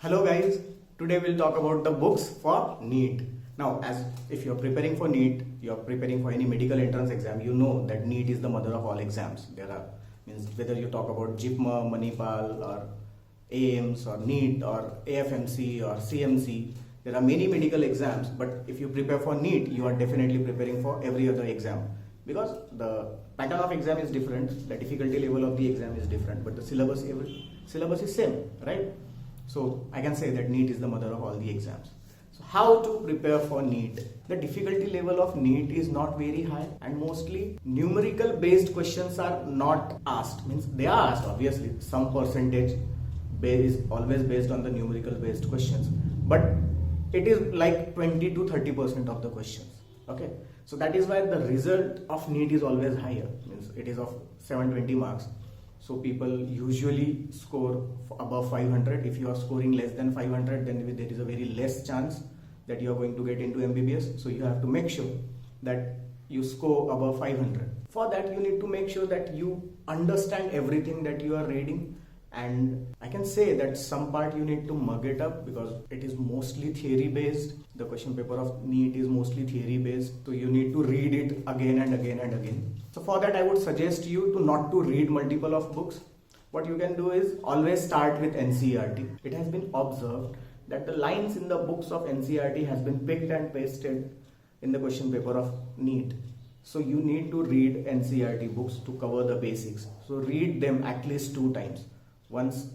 Hello guys, today we'll talk about the books for NEET. Now, as if you're preparing for NEET, you're preparing for any medical entrance exam, you know that NEET is the mother of all exams. There are, means whether you talk about JIPMA, Manipal or AIMS or NEET or AFMC or CMC, there are many medical exams, but if you prepare for NEET, you are definitely preparing for every other exam because the pattern of exam is different, the difficulty level of the exam is different, but the syllabus is same, right? So I can say that NEET is the mother of all the exams. So how to prepare for NEET? The difficulty level of NEET is not very high and mostly numerical based questions are not asked. Means they are asked, obviously some percentage is always based on the numerical based questions, but it is like 20 to 30% of the questions. Okay, so that is why the result of NEET is always higher. Means it is of 720 marks. So people usually score above 500. If you are scoring less than 500, then there is a very less chance that you are going to get into MBBS. So you have to make sure that you score above 500. For that, you need to make sure that you understand everything that you are reading. And I can say that some part you need to mug it up because it is mostly theory based. The question paper of NEET is mostly theory based. So you need to read it again and again and again. So for that I would suggest you to not to read multiple of books. What you can do is always start with NCERT. It has been observed that the lines in the books of NCERT has been picked and pasted in the question paper of NEET. So you need to read NCERT books to cover the basics. So read them at least 2 times. Once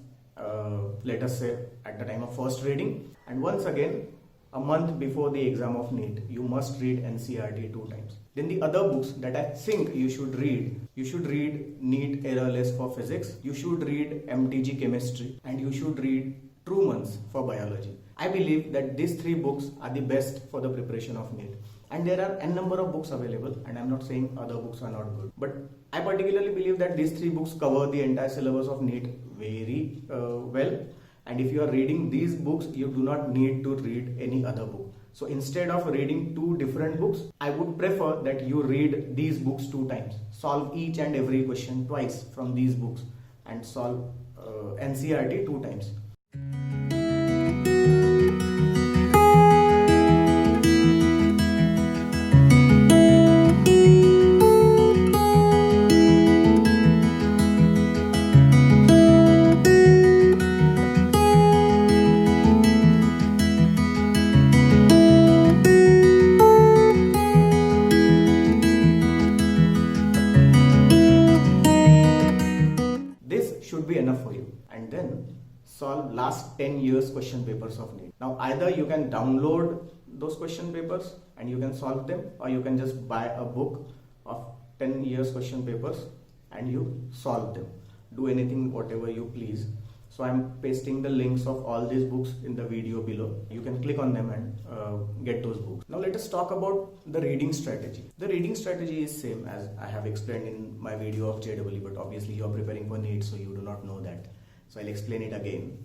let us say at the time of first reading, and once again a month before the exam of NEET. You must read NCERT 2 times. Then the other books that I think you should read NEET Errorless for physics, you should read MTG chemistry, and you should read Truman's for biology. I believe that these 3 books are the best for the preparation of NEET. And there are n number of books available, and I'm not saying other books are not good, but I particularly believe that these 3 books cover the entire syllabus of NEET very well. And if you are reading these books, you do not need to read any other book. So instead of reading 2 different books, I would prefer that you read these books 2 times. Solve each and every question twice from these books and solve NCERT 2 times. Should be enough for you, and then solve last 10 years question papers of NEET. Now either you can download those question papers and you can solve them, or you can just buy a book of 10 years question papers and you solve them. Do anything whatever you please. So I'm pasting the links of all these books in the video below. You can click on them and get those books. Now let us talk about the reading strategy. The reading strategy is same as I have explained in my video of JEE, but obviously you are preparing for NEET, so you do not know that. So I'll explain it again.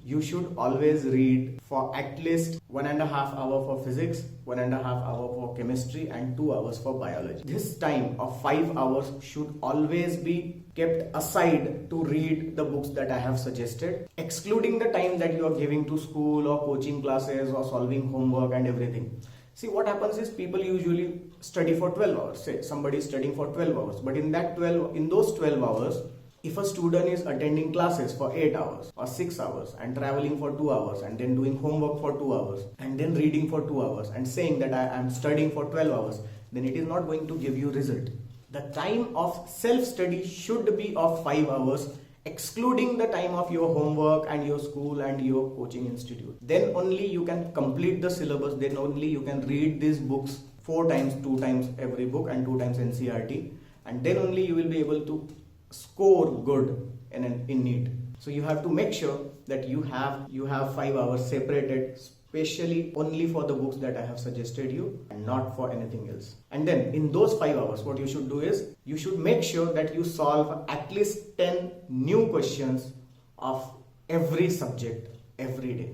You should always read for at least 1.5 hours for physics, 1.5 hours for chemistry, and 2 hours for biology. This time of 5 hours should always be kept aside to read the books that I have suggested, excluding the time that you are giving to school or coaching classes or solving homework and everything. See, what happens is people usually study for 12 hours. Say somebody is studying for 12 hours, but in those 12 hours, if a student is attending classes for 8 hours or 6 hours and traveling for 2 hours and then doing homework for 2 hours and then reading for 2 hours and saying that I am studying for 12 hours, then it is not going to give you result. The time of self-study should be of 5 hours, excluding the time of your homework and your school and your coaching institute. Then only you can complete the syllabus, then only you can read these books 4 times, 2 times every book and 2 times NCERT, and then only you will be able to score good in NEET. So you have to make sure that you have 5 hours separated specially only for the books that I have suggested you and not for anything else. And then in those 5 hours, what you should do is you should make sure that you solve at least 10 new questions of every subject every day.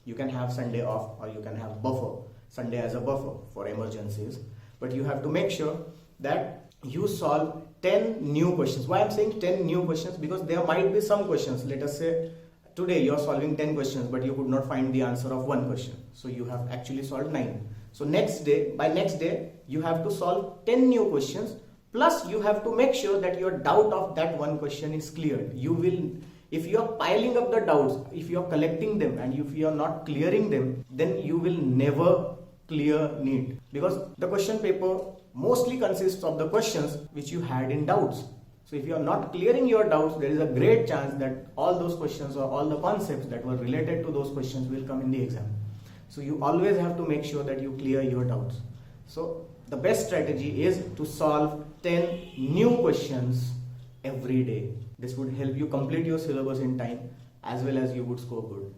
You can have Sunday off, or you can have buffer, Sunday as a buffer for emergencies, but you have to make sure that you solve 10 new questions. Why I'm saying 10 new questions? Because there might be some questions, let us say today you are solving 10 questions but you could not find the answer of one question, so you have actually solved 9. So by next day you have to solve 10 new questions, plus you have to make sure that your doubt of that one question is cleared. If you are piling up the doubts, if you are collecting them and if you are not clearing them, then you will never clear NEET, because the question paper mostly consists of the questions which you had in doubts. So if you are not clearing your doubts, there is a great chance that all those questions or all the concepts that were related to those questions will come in the exam. So you always have to make sure that you clear your doubts. So the best strategy is to solve 10 new questions every day. This would help you complete your syllabus in time, as well as you would score good.